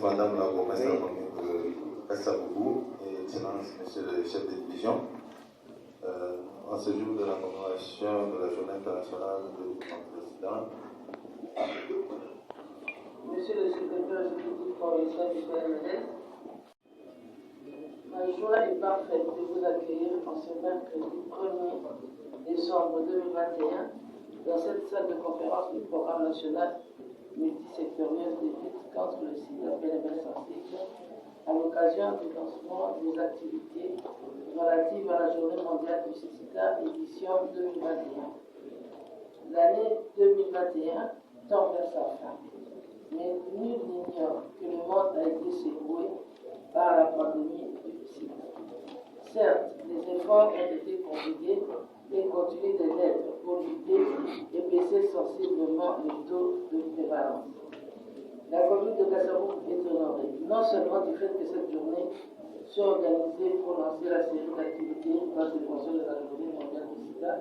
Madame la bourgmestre de Kassabougou et Excellence Monsieur le chef de division, en ce jour de la commémoration de la Journée internationale de lutte contre le sida. Monsieur le secrétaire exécutif provincial du PNLS, ma joie est parfaite de vous accueillir en ce mercredi 1er décembre 2021 dans cette salle de conférence du programme national multisectoriel de lutte contre le sida PNLS en cycle à l'occasion du lancement des activités relatives à la Journée mondiale du sida édition 2021. L'année 2021 tend vers sa fin, mais nul n'ignore que le monde a été secoué par la pandémie du sida. Certes, les efforts ont été conjugués et continuent de l'être pour lutter et baisser sensiblement le taux de prévalence. La commune de Kassabougou est honorée, non seulement du fait que cette journée soit organisée pour lancer la série d'activités dans la célébration de la Journée mondiale du sida,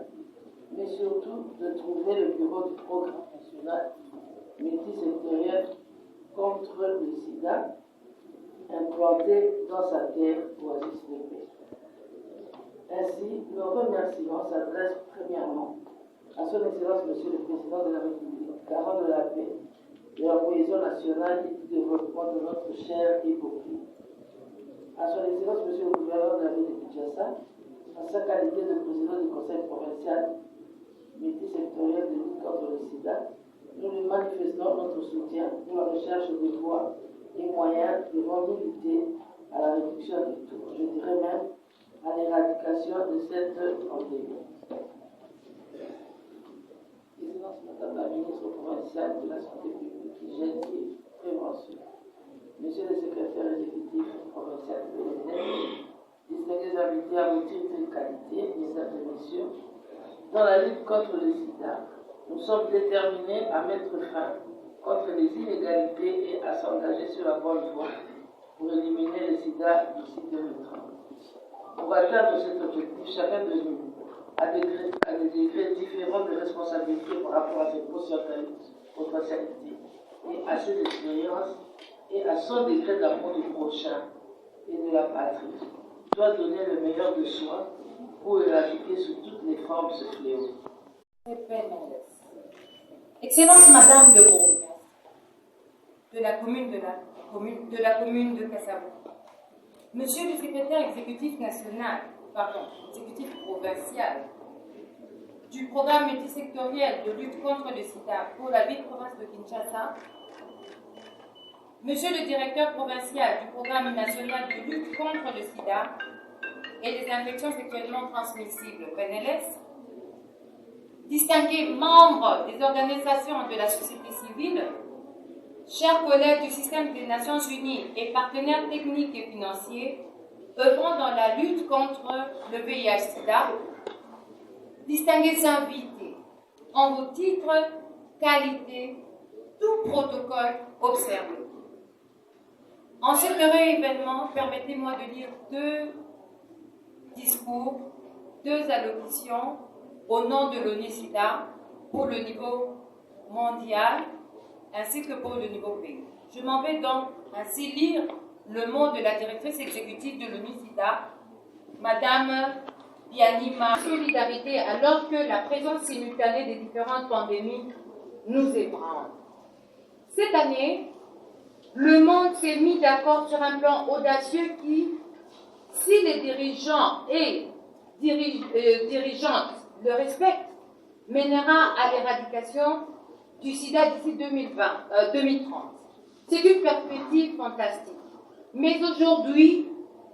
mais surtout de trouver le bureau du programme national multisectoriel contre le sida, implanté dans sa terre oasis de paix. Ainsi, nos remerciements s'adressent premièrement à son Excellence Monsieur le Président de la République, garant de la paix, de la cohésion nationale et du développement de notre chère épopée. À son Excellence Monsieur le Gouverneur de la ville de Kinshasa, en sa qualité de président du Conseil provincial multisectoriel de lutte contre le sida, nous lui manifestons notre soutien pour la recherche de voies et moyens devant militer à la réduction du taux, je dirais même à l'éradication de cette pandémie. Excellence Madame la ministre provinciale de la Santé publique, Hygiène et Prévention, Monsieur le secrétaire exécutif provincial de l'ENS, distingués invités à vos titres de qualité, mesdames et messieurs, dans la lutte contre le sida, nous sommes déterminés à mettre fin contre les inégalités et à s'engager sur la bonne voie pour éliminer le sida d'ici 2030. Pour atteindre cet objectif, chacun de nous a des degrés différents de responsabilité par rapport à ses potentialités et à ses expériences et à son degré d'amour du prochain et de la patrie, doit donner le meilleur de soi pour éradiquer sous toutes les formes ce fléau. Excellence Madame le bourgmestre de la commune de Kassabougou, Monsieur le secrétaire exécutif provincial du programme multisectoriel de lutte contre le sida pour la ville-province de Kinshasa, Monsieur le directeur provincial du programme national de lutte contre le sida et les infections sexuellement transmissibles PNLS, distingués membres des organisations de la société civile, chers collègues du système des Nations Unies et partenaires techniques et financiers œuvrant dans la lutte contre le VIH-Sida, distingués invités, en vos titres, qualité, tout protocole observé. En cet heureux événement, permettez-moi de lire 2 discours, 2 allocutions au nom de l'ONU-SIDA pour le niveau mondial ainsi que pour le niveau pays. Je m'en vais donc ainsi lire le mot de la directrice exécutive de l'ONU-SIDA, Madame Bianima. Solidarité alors que la présence simultanée des différentes pandémies nous ébranle. Cette année, le monde s'est mis d'accord sur un plan audacieux qui, si les dirigeants et dirigeantes le respectent, mènera à l'éradication du sida d'ici 2030. C'est une perspective fantastique. Mais aujourd'hui,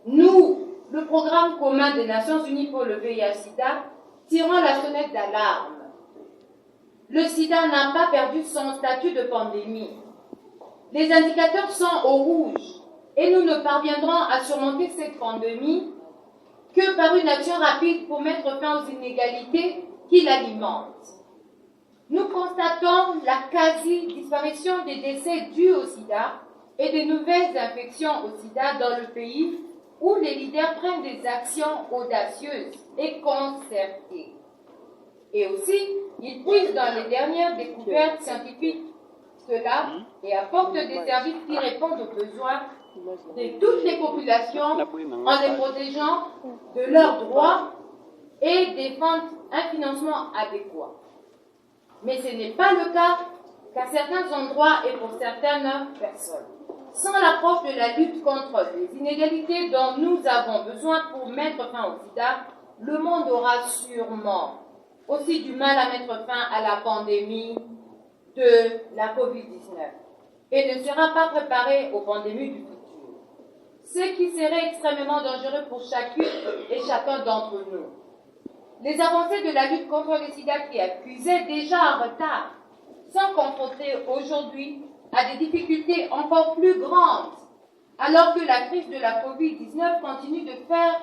nous, le programme commun des Nations Unies pour le VIH-Sida, tirons la sonnette d'alarme. Le sida n'a pas perdu son statut de pandémie. Les indicateurs sont au rouge et nous ne parviendrons à surmonter cette pandémie que par une action rapide pour mettre fin aux inégalités qui l'alimentent. Nous constatons la quasi-disparition des décès dus au sida et des nouvelles infections au sida dans le pays où les leaders prennent des actions audacieuses et concertées. Et aussi, ils puisent dans les dernières découvertes scientifiques cela et apportent des services qui répondent aux besoins de toutes les populations en les protégeant de leurs droits et défendent un financement adéquat. Mais ce n'est pas le cas qu'à certains endroits et pour certaines personnes. Sans l'approche de la lutte contre les inégalités dont nous avons besoin pour mettre fin au sida, le monde aura sûrement aussi du mal à mettre fin à la pandémie de la COVID-19 et ne sera pas préparé aux pandémies du futur. Ce qui serait extrêmement dangereux pour chacune et chacun d'entre nous. Les avancées de la lutte contre le sida qui accusaient déjà un retard sont confrontées aujourd'hui à des difficultés encore plus grandes, alors que la crise de la COVID-19 continue de faire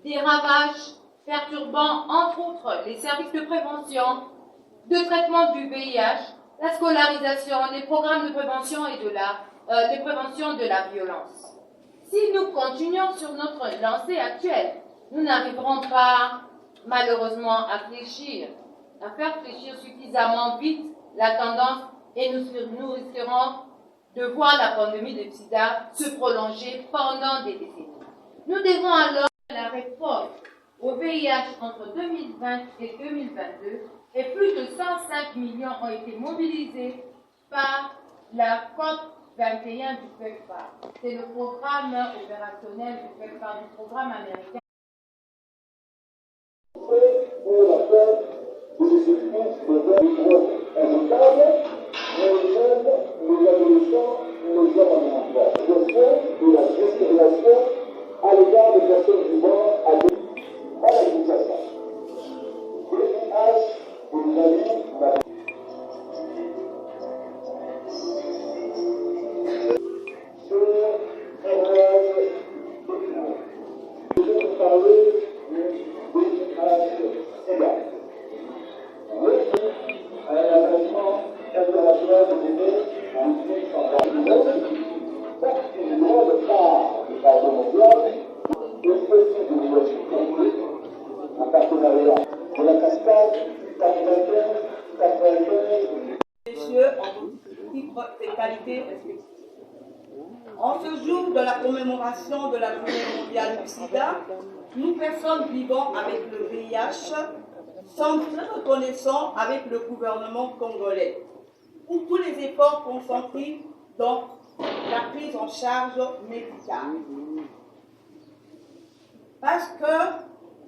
des ravages perturbant entre autres les services de prévention, de traitement du VIH, la scolarisation, les programmes de prévention et de prévention de la violence. Si nous continuons sur notre lancée actuelle, nous n'arriverons pas malheureusement à faire fléchir suffisamment vite la tendance et nous risquerons de voir la pandémie de sida se prolonger pendant des décennies. Nous devons alors la réponse au VIH entre 2020 et 2022 et plus de 105 millions ont été mobilisés par la COP 21 du PEPFAR. C'est le programme opérationnel du PEPFAR, du programme américain. Pour la fin de l'exécutif de droits invocables, les jeunes, les adolescents, les hommes en emploi. Je souhaite de la discrimination à l'égard des personnes vivant avec la Kinshasa. VIH, vous avez la En ce jour de la commémoration de la Journée mondiale du sida, nous, personnes vivant avec le VIH, sommes très reconnaissants avec le gouvernement congolais pour tous les efforts consentis dans la prise en charge médicale. Parce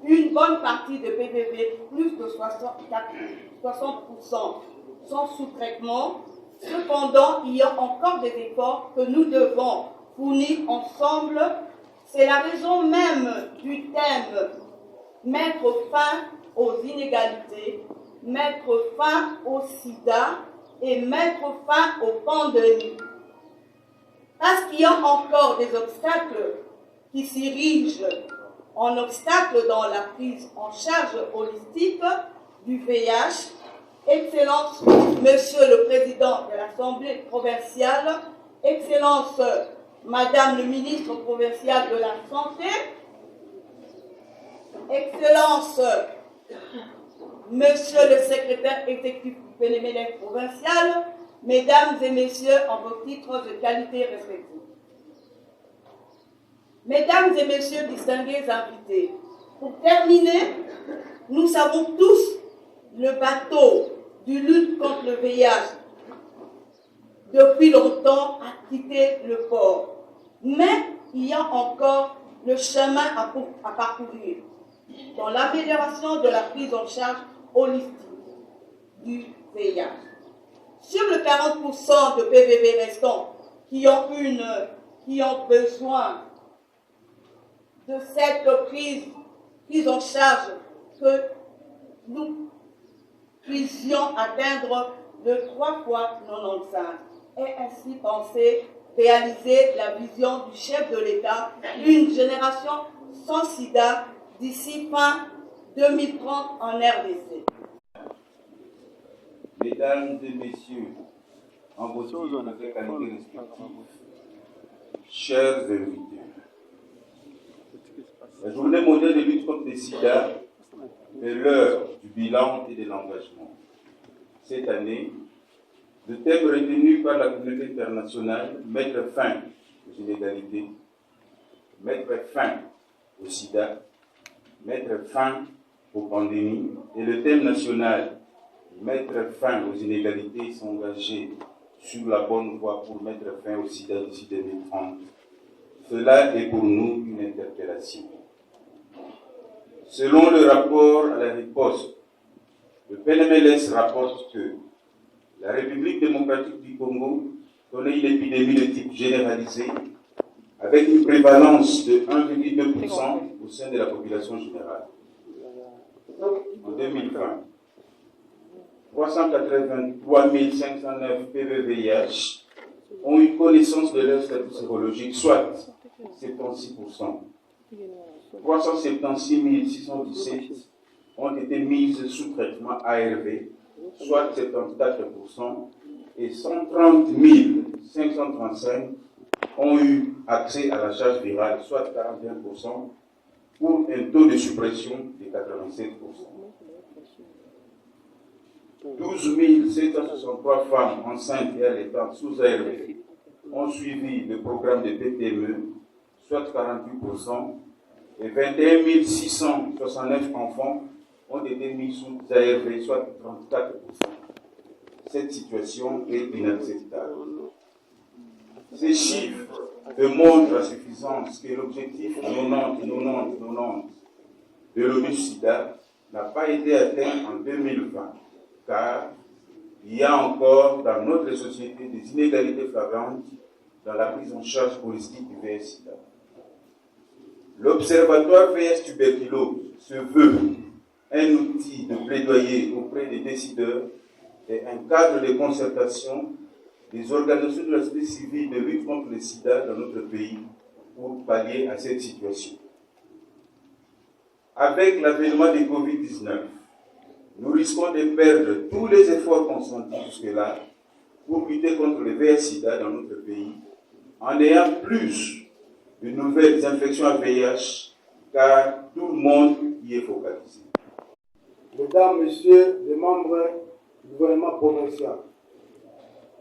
qu'une bonne partie de PVV, plus de 60%, sont sous traitement. Cependant, il y a encore des efforts que nous devons fournir ensemble. C'est la raison même du thème « Mettre fin aux inégalités, mettre fin au sida et mettre fin aux pandémies ». Parce qu'il y a encore des obstacles qui s'érigent en obstacles dans la prise en charge holistique du VIH. Excellence, Monsieur le Président de l'Assemblée provinciale, Excellence, Madame le Ministre provincial de la Santé, Excellence, Monsieur le Secrétaire exécutif du PNMLF provincial, Mesdames et Messieurs en vos titres de qualité respectifs. Mesdames et Messieurs distingués invités, pour terminer, nous savons tous le bateau du lutte contre le VIH depuis longtemps a quitté le port. Mais il y a encore le chemin à parcourir dans l'amélioration de la prise en charge holistique du VIH. Sur le 40% de PVV restants qui ont une qui ont besoin de cette prise en charge, que nous puissions atteindre le 3 fois 95 et ainsi penser réaliser la vision du chef de l'État, une génération sans sida d'ici fin 2030 en RDC. Mesdames et messieurs, en vos qualités respectives, chers invités, la journée mondiale de lutte contre le sida est l'heure du bilan et de l'engagement. Cette année, le thème retenu par la communauté internationale, mettre fin aux inégalités, mettre fin au sida, mettre fin aux pandémies, et le thème national, mettre fin aux inégalités, s'engager sur la bonne voie pour mettre fin au sida d'ici 2030. Cela est pour nous une interpellation. Selon le rapport à la riposte, le PNMLS rapporte que la République démocratique du Congo connaît une épidémie de type généralisé avec une prévalence de 1,2% au sein de la population générale. En 2020, 383 509 PVVIH ont eu connaissance de leur statut sérologique, soit 76%. 376 617 ont été mises sous traitement ARV, soit 74%, et 130 535 ont eu accès à la charge virale, soit 41%, pour un taux de suppression de 87%. 12 763 femmes enceintes et allaitantes sous ARV ont suivi le programme de PTME, soit 48%, et 21 669 enfants ont été mis sous ARV, soit 34%. Cette situation est inacceptable. Ces chiffres démontrent à suffisance que l'objectif 90 de l'ONU-SIDA n'a pas été atteint en 2020, car il y a encore dans notre société des inégalités flagrantes dans la prise en charge holistique du VIH-SIDA. L'Observatoire VIH-Tuberculose se veut un outil de plaidoyer auprès des décideurs et un cadre de concertation des organisations de la société civile de lutte contre le sida dans notre pays pour pallier à cette situation. Avec l'avènement de Covid-19, nous risquons de perdre tous les efforts consentis jusque-là pour lutter contre le VIH-Sida dans notre pays, en ayant plus de nouvelles infections à VIH, car tout le monde y est focalisé. Mesdames, Messieurs les membres du gouvernement provincial,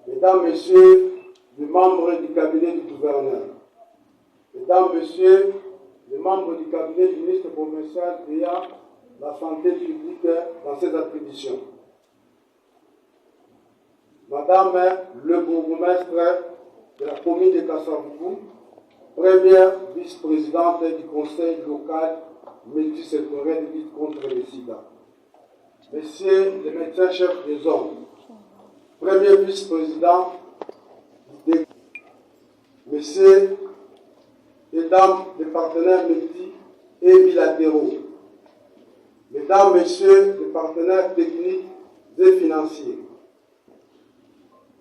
Mesdames, Messieurs les membres du cabinet du gouverneur, Mesdames, Messieurs les membres du cabinet du ministre provincial ayant la santé publique dans ses attributions, Madame le bourgmestre de la commune de Kassavubu, première vice-présidente du conseil local multisectoriel de lutte contre le sida, Messieurs les médecins-chefs des zones, premier vice-président des Messieurs et dames des partenaires multi et bilatéraux, Mesdames, Messieurs les partenaires techniques et financiers,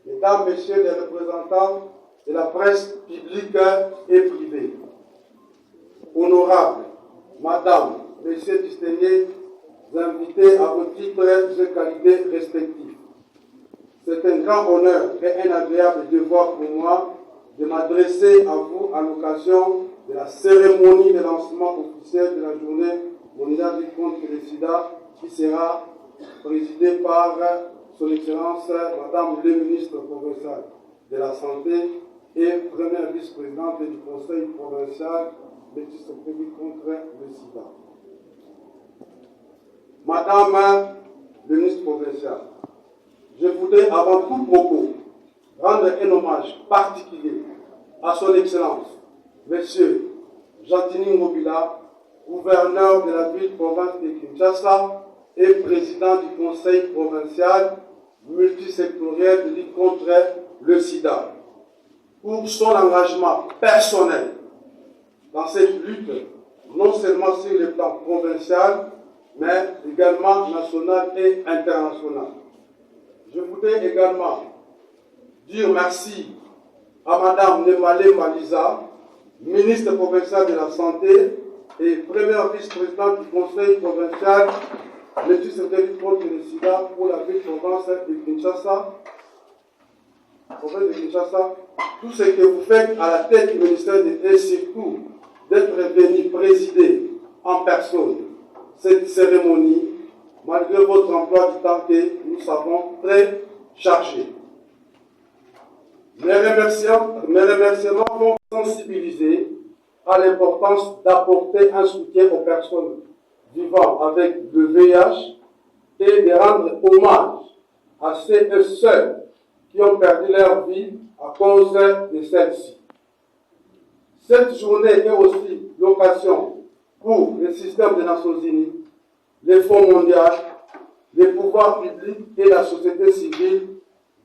Mesdames, Messieurs les représentants de la presse publique et privée, honorables, Madame, Messieurs distingués invités à vos titres et qualités respectifs. C'est un grand honneur et un agréable devoir pour moi de m'adresser à vous à l'occasion de la cérémonie de lancement officiel de la journée mondiale de lutte contre le sida qui sera présidée par Son Excellence Madame le ministre provincial de la Santé et première vice-présidente du Conseil provincial de lutte contre le sida. Madame le ministre provincial, je voudrais avant tout propos rendre un hommage particulier à Son Excellence, Monsieur Jantini Ngobila, gouverneur de la ville-province de Kinshasa et président du conseil provincial multisectoriel de lutte contre le sida. pour son engagement personnel dans cette lutte, non seulement sur le plan provincial, mais également national et international. Je voudrais également dire merci à Mme Nemale Maliza, ministre provinciale de la Santé et première vice-présidente du Conseil provincial l'étude de lutte contre le sida pour la ville province de Kinshasa. Tout ce que vous faites à la tête du ministère et surtout d'être venu présider en personne cette cérémonie, malgré votre emploi du temps que nous savons très chargé. Mes remerciements vont sensibiliser à l'importance d'apporter un soutien aux personnes vivant avec le VIH et de rendre hommage à ceux et ceux qui ont perdu leur vie à cause de celle-ci. Cette journée est aussi l'occasion pour le système des Nations Unies, les fonds mondiaux, les pouvoirs publics et la société civile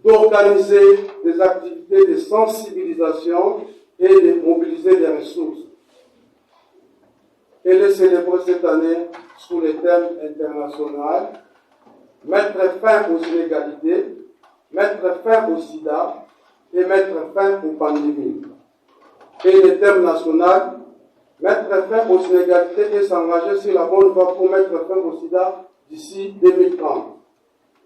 d'organiser des activités de sensibilisation et de mobiliser les ressources. Et de célébrer cette année sous le thème international, mettre fin aux inégalités, mettre fin au sida et mettre fin aux pandémies. Et le thème national, mettre fin aux inégalités et s'engager sur la bonne voie pour mettre fin au sida d'ici 2030.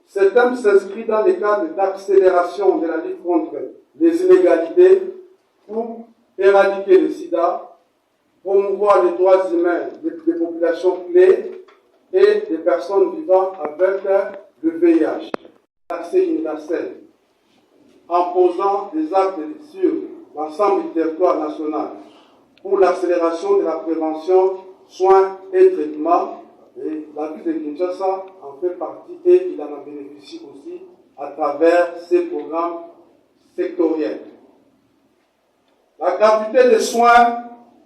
Ce thème s'inscrit dans le cadre d'accélération de la lutte contre les inégalités pour éradiquer le sida, promouvoir les droits humains des populations clés et des personnes vivant avec le VIH. L'accès universel, en posant des actes sur l'ensemble du territoire national pour l'accélération de la prévention, soins et traitements. Et la ville de Kinshasa en fait partie et il en a bénéficié aussi à travers ces programmes sectoriels. La gratuité des soins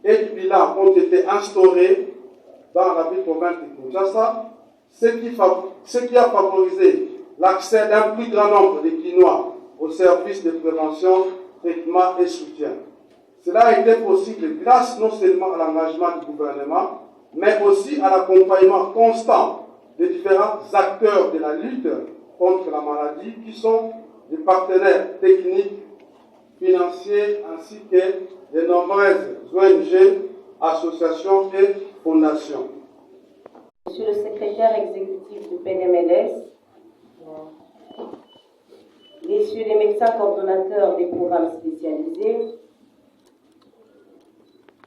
et du bilan ont été instaurés dans la ville province de Kinshasa, ce qui a favorisé l'accès d'un plus grand nombre de Kinois aux services de prévention, traitement et soutien. Cela a été possible grâce non seulement à l'engagement du gouvernement, mais aussi à l'accompagnement constant des différents acteurs de la lutte contre la maladie, qui sont des partenaires techniques, financiers, ainsi que de nombreuses ONG, associations et fondations. Monsieur le secrétaire exécutif du PNMLS, messieurs les médecins coordonnateurs des programmes spécialisés,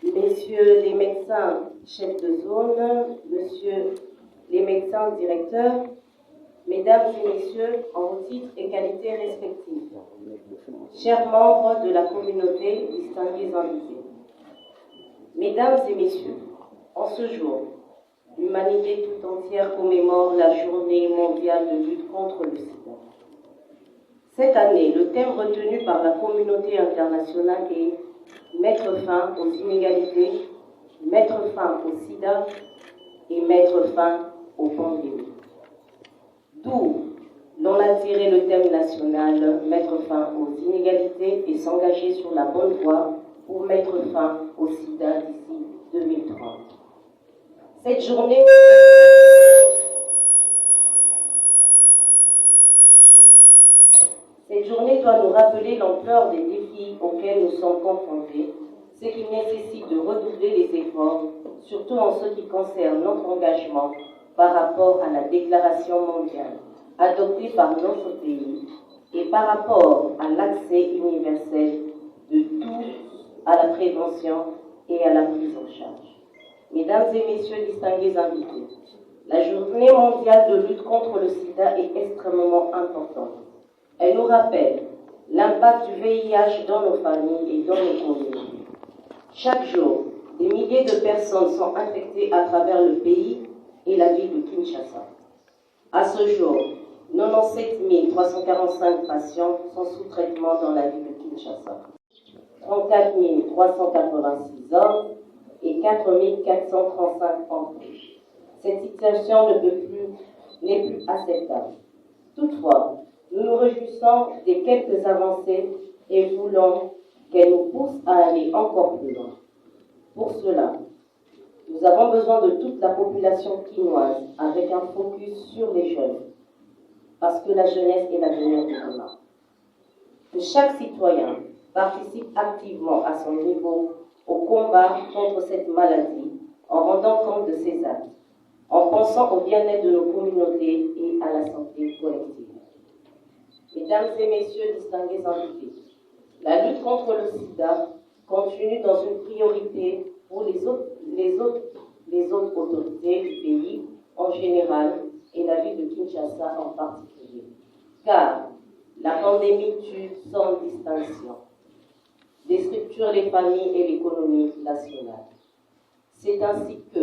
messieurs les médecins chefs de zone, messieurs les médecins directeurs, mesdames et messieurs en titre et qualité respectifs, chers membres de la communauté, distingués invités. Mesdames et messieurs, en ce jour, l'humanité tout entière commémore la journée mondiale de lutte contre le sida. Cette année, le thème retenu par la communauté internationale est mettre fin aux inégalités, mettre fin au sida et mettre fin aux pandémies. D'où l'on a tiré le thème national, mettre fin aux inégalités et s'engager sur la bonne voie pour mettre fin au sida d'ici 2030. Cette journée doit nous rappeler l'ampleur des défis auxquels nous sommes confrontés, ce qui nécessite de redoubler les efforts, surtout en ce qui concerne notre engagement par rapport à la déclaration mondiale adoptée par notre pays et par rapport à l'accès universel de tous à la prévention et à la prise en charge. Mesdames et messieurs distingués invités, la journée mondiale de lutte contre le sida est extrêmement importante. Elle nous rappelle l'impact du VIH dans nos familles et dans nos communautés. Chaque jour, des milliers de personnes sont infectées à travers le pays et la ville de Kinshasa. À ce jour, 97 345 patients sont sous traitement dans la ville de Kinshasa. 34 386 hommes et 4 435 enfants. Cette situation n'est plus acceptable. Toutefois, nous nous réjouissons des quelques avancées et voulons qu'elle nous pousse à aller encore plus loin. Pour cela, nous avons besoin de toute la population quinoise avec un focus sur les jeunes, parce que la jeunesse est l'avenir du demain. Que chaque citoyen participe activement à son niveau au combat contre cette maladie en rendant compte de ses actes, en pensant au bien-être de nos communautés et à la santé collective. Mesdames et messieurs distingués invités, la lutte contre le sida continue dans une priorité pour les autres autorités du pays en général et la ville de Kinshasa en particulier. Car la pandémie tue sans distinction, déstructure les familles et l'économie nationale. C'est ainsi que,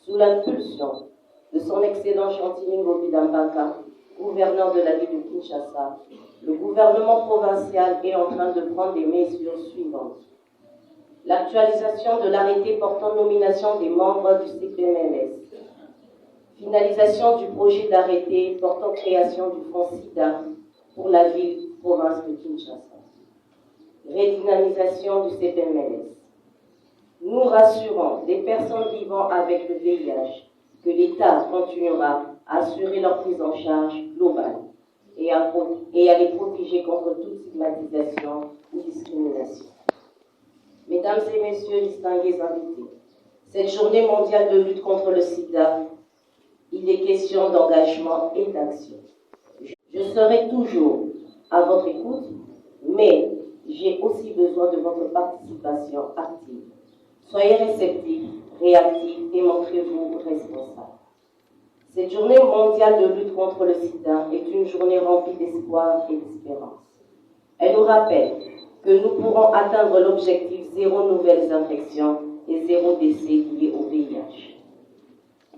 sous l'impulsion de son excellent Chantilingo Bidambaka, gouverneur de la ville de Kinshasa, le gouvernement provincial est en train de prendre des mesures suivantes. L'actualisation de l'arrêté portant nomination des membres du CPMLS. Finalisation du projet d'arrêté portant création du fonds SIDA pour la ville-province de Kinshasa. Redynamisation du CPMLS. Nous rassurons les personnes vivant avec le VIH que l'État continuera à assurer leur prise en charge globale et à les protéger contre toute stigmatisation ou discrimination. Mesdames et messieurs distingués invités, cette journée mondiale de lutte contre le sida, il est question d'engagement et d'action. Je serai toujours à votre écoute, mais j'ai aussi besoin de votre participation active. Soyez réceptifs, réactifs et montrez-vous responsables. Cette journée mondiale de lutte contre le sida est une journée remplie d'espoir et d'espérance. Elle nous rappelle que nous pourrons atteindre l'objectif 0 nouvelles infections et 0 décès liés au VIH.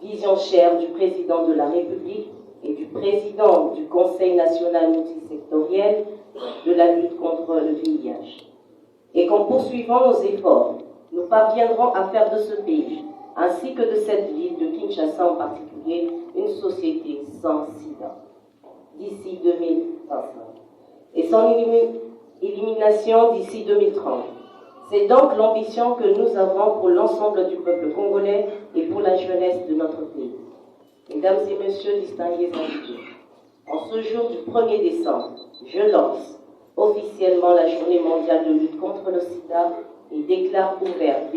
Vision chère du président de la République et du président du Conseil national multisectoriel de la lutte contre le VIH. Et qu'en poursuivant nos efforts, nous parviendrons à faire de ce pays, ainsi que de cette ville de Kinshasa en particulier, une société sans sida d'ici 2025 et son élimination d'ici 2030. C'est donc l'ambition que nous avons pour l'ensemble du peuple congolais et pour la jeunesse de notre pays. Mesdames et messieurs distingués invités, en ce jour du 1er décembre, je lance officiellement la journée mondiale de lutte contre le sida et déclare ouverte